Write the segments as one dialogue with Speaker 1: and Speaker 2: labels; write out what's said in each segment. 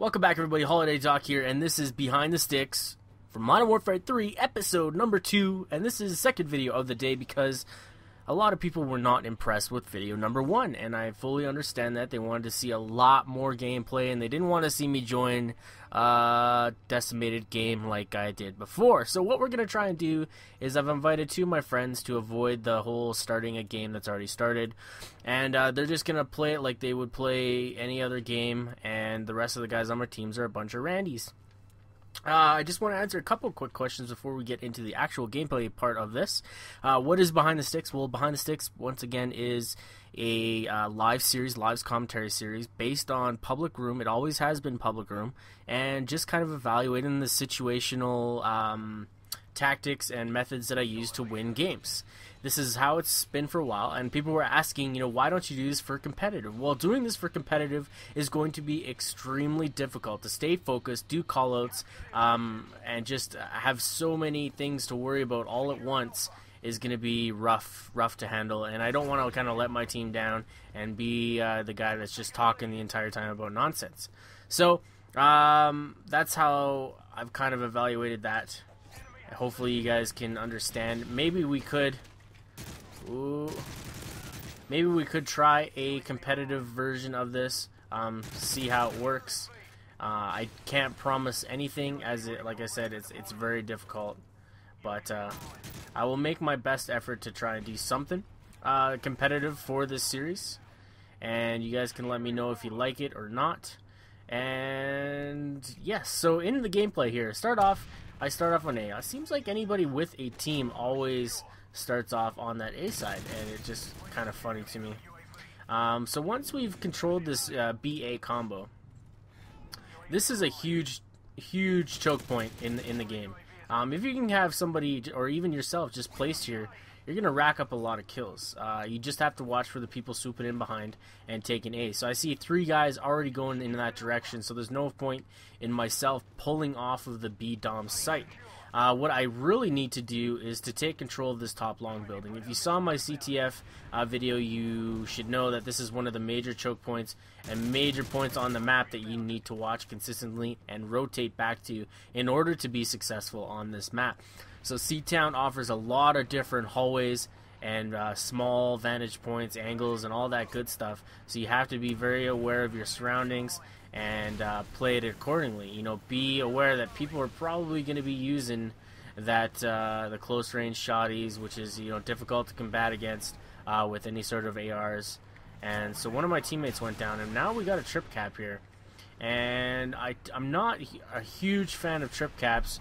Speaker 1: Welcome back, everybody. Holiday Doc here, and this is Behind the Sticks from Modern Warfare 3, episode number 2, and this is the second video of the day because a lot of people were not impressed with video number 1, and I fully understand that. They wanted to see a lot more gameplay, and they didn't want to see me join a decimated game like I did before. So what we're going to try and do is I've invited two of my friends to avoid the whole starting a game that's already started, and they're just going to play it like they would play any other game, and the rest of the guys on my teams are a bunch of Randys. I just want to answer a couple quick questions before we get into the actual gameplay part of this. What is Behind the Sticks? Well, Behind the Sticks, once again, is a live commentary series based on Public Room. It always has been Public Room, and just kind of evaluating the situational tactics and methods that I use to win games. This is how it's been for a while, and people were asking, why don't you do this for competitive? Well, doing this for competitive is going to be extremely difficult to stay focused, do callouts, and just have so many things to worry about all at once is going to be rough to handle, and I don't want to kind of let my team down and be the guy that's just talking the entire time about nonsense. So that's how I've kind of evaluated that. Hopefully you guys can understand. Maybe we could try a competitive version of this, see how it works. I can't promise anything, like I said, it's very difficult, but I will make my best effort to try and do something competitive for this series, and you guys can let me know if you like it or not. And yes, so in the gameplay here, I start off on A. It seems like anybody with a team always starts off on that A side, and it's just kind of funny to me. So once we've controlled this BA combo, this is a huge choke point in the game. If you can have somebody, or even yourself, just placed here, you're going to rack up a lot of kills. You just have to watch for the people swooping in behind and taking A. So I see 3 guys already going in that direction, so there's no point in myself pulling off of the B Dom site. What I really need to do is to take control of this top long building. If you saw my CTF video, you should know that this is one of the major choke points and major points on the map that you need to watch consistently and rotate back to in order to be successful on this map. So C-Town offers a lot of different hallways and small vantage points, angles, and all that good stuff. So you have to be very aware of your surroundings and play it accordingly. Be aware that people are probably going to be using that the close range shotties, which is difficult to combat against with any sort of ARs. And so one of my teammates went down, and now we got a trip cap here. And I'm not a huge fan of trip caps,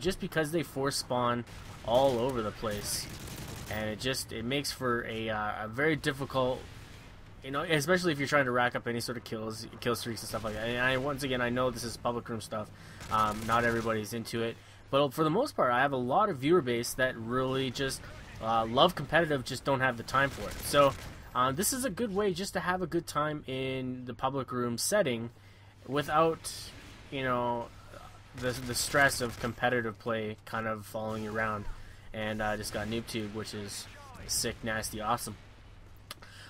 Speaker 1: just because they force spawn all over the place, and it makes for a very difficult, especially if you're trying to rack up any sort of kill streaks and stuff like that. And once again, I know this is Public Room stuff. Not everybody's into it, but for the most part, I have a lot of viewer base that really just love competitive, just don't have the time for it. So this is a good way just to have a good time in the Public Room setting without, the stress of competitive play kind of following you around. And I just got NoobTube, which is sick, nasty, awesome.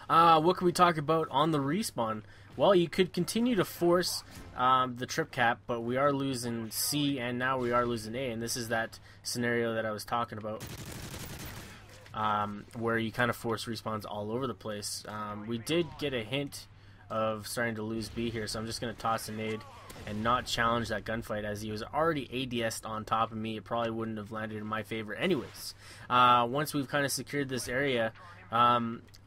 Speaker 1: What can we talk about on the respawn? Well, you could continue to force the trip cap, but we are losing C, and now we are losing A, and this is that scenario that I was talking about, where you kind of force respawns all over the place. We did get a hint of starting to lose B here, so I'm just going to toss a nade and not challenge that gunfight, as he was already ADS'd on top of me. It probably wouldn't have landed in my favor anyways. Once we've kind of secured this area,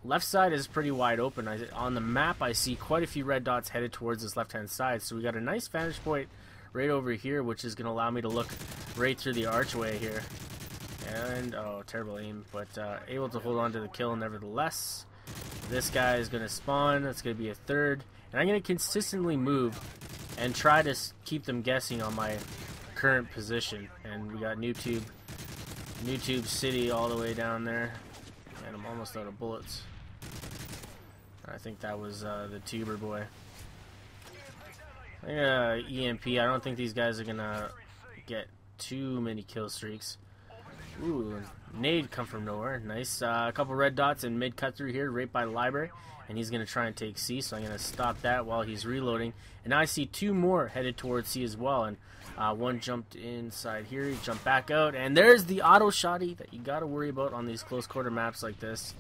Speaker 1: left side is pretty wide open. On the map, I see quite a few red dots headed towards this left-hand side, so we got a nice vantage point right over here, which is going to allow me to look right through the archway here. And, oh, terrible aim, but able to hold on to the kill nevertheless. This guy is going to spawn. That's going to be a third. And I'm going to consistently move and try to keep them guessing on my current position. And we got NoobTube City all the way down there. And I'm almost out of bullets. I think that was the tuber boy. EMP. I don't think these guys are going to get too many kill streaks. Ooh, nade come from nowhere. Nice. A couple red dots and mid cut through here, right by the library. And he's going to try and take C, so I'm going to stop that while he's reloading. And now I see two more headed towards C as well. And one jumped inside here. He jumped back out. And there's the auto shotty that you got to worry about on these close quarter maps like this.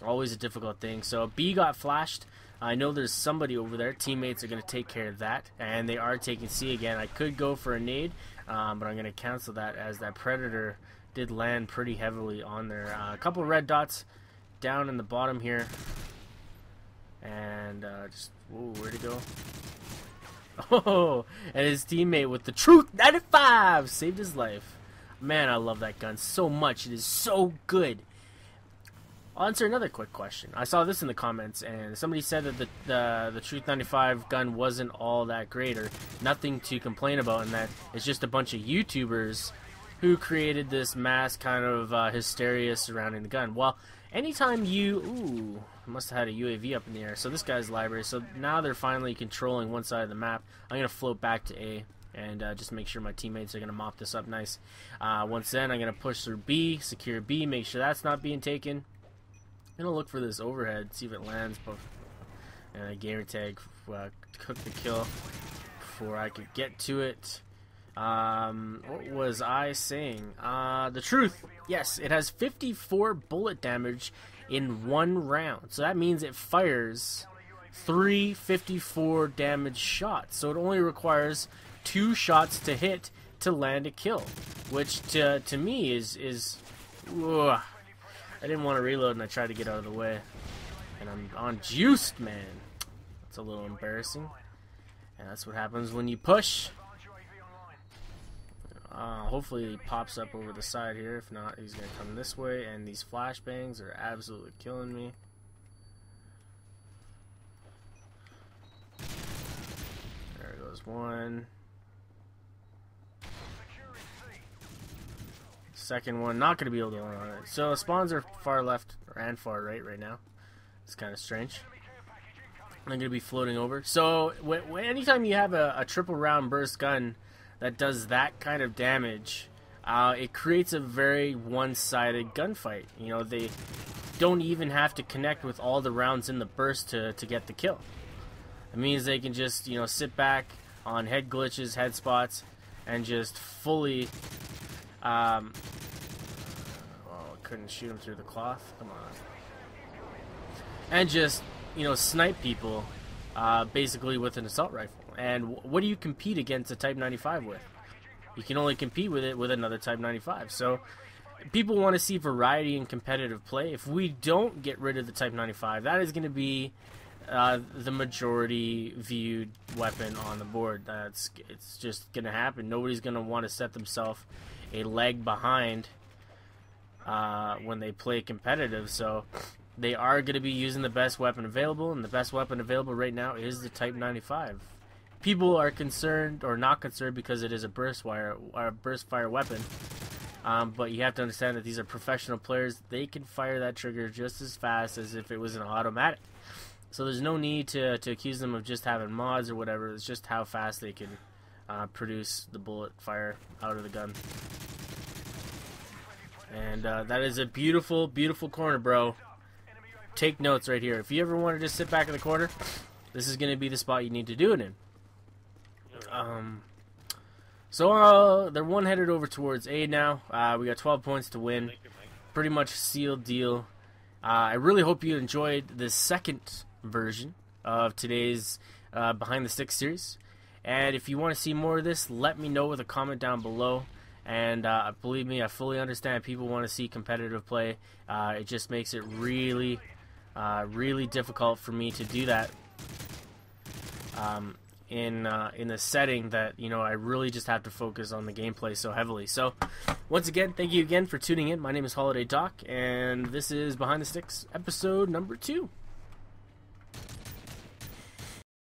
Speaker 1: Always a difficult thing. So B got flashed. I know there's somebody over there. Teammates are going to take care of that. And they are taking C again. I could go for a nade, but I'm going to cancel that as that Predator did land pretty heavily on there. A couple of red dots down in the bottom here. And just, whoa, where'd he go? Oh, and his teammate with the Truth 95 saved his life. Man, I love that gun so much. It is so good. I'll answer another quick question. I saw this in the comments, and somebody said that the Truth 95 gun wasn't all that great or nothing to complain about, and that it's just a bunch of YouTubers who created this mass kind of hysteria surrounding the gun. Well, anytime you... Ooh, must have had a UAV up in the air. So this guy's library. So now they're finally controlling one side of the map. I'm going to float back to A and just make sure my teammates are going to mop this up nice. Once then, I'm going to push through B, secure B, make sure that's not being taken. I'm going to look for this overhead, see if it lands. And gamer tag cook the kill before I could get to it. What was I saying? The Truth. Yes, it has 54 bullet damage in one round. So that means it fires 3 54 damage shots. So it only requires 2 shots to hit to land a kill, which to me is ugh. I didn't want to reload and I tried to get out of the way. And I'm on juiced, man. That's a little embarrassing. And that's what happens when you push. Hopefully he pops up over the side here. If not, he's going to come this way. And these flashbangs are absolutely killing me. There goes one. Second one, not going to be able to land on it. So spawns are far left and far right now. It's kind of strange. I'm going to be floating over. So anytime you have a triple round burst gun that does that kind of damage, it creates a very one-sided gunfight. You know, they don't even have to connect with all the rounds in the burst to get the kill. It means they can just, you know, sit back on head glitches, head spots, and just fully oh, couldn't shoot him through the cloth. Come on. And just, you know, snipe people basically with an assault rifle. And what do you compete against a Type 95 with? You can only compete with it with another Type 95. So people want to see variety in competitive play. If we don't get rid of the Type 95, that is going to be the majority viewed weapon on the board. It's just going to happen. Nobody's going to want to set themselves a leg behind when they play competitive. So they are going to be using the best weapon available, and the best weapon available right now is the Type 95. People are concerned or not concerned because it is a burst fire weapon, but you have to understand that these are professional players. They can fire that trigger just as fast as if it was an automatic. So there's no need to accuse them of just having mods or whatever. It's just how fast they can produce the bullet fire out of the gun. And that is a beautiful, beautiful corner, bro. Take notes right here. If you ever want to just sit back in the corner, this is going to be the spot you need to do it in. So they're one headed over towards A now. We got 12 points to win. Pretty much sealed deal. I really hope you enjoyed the second version of today's Behind the Sticks series. And if you want to see more of this, let me know with a comment down below. And believe me, I fully understand people want to see competitive play. It just makes it really, really difficult for me to do that. In the setting that, you know, I really just have to focus on the gameplay so heavily. So once again, thank you again for tuning in. My name is Holiday Doc, and this is Behind the Sticks episode number 2.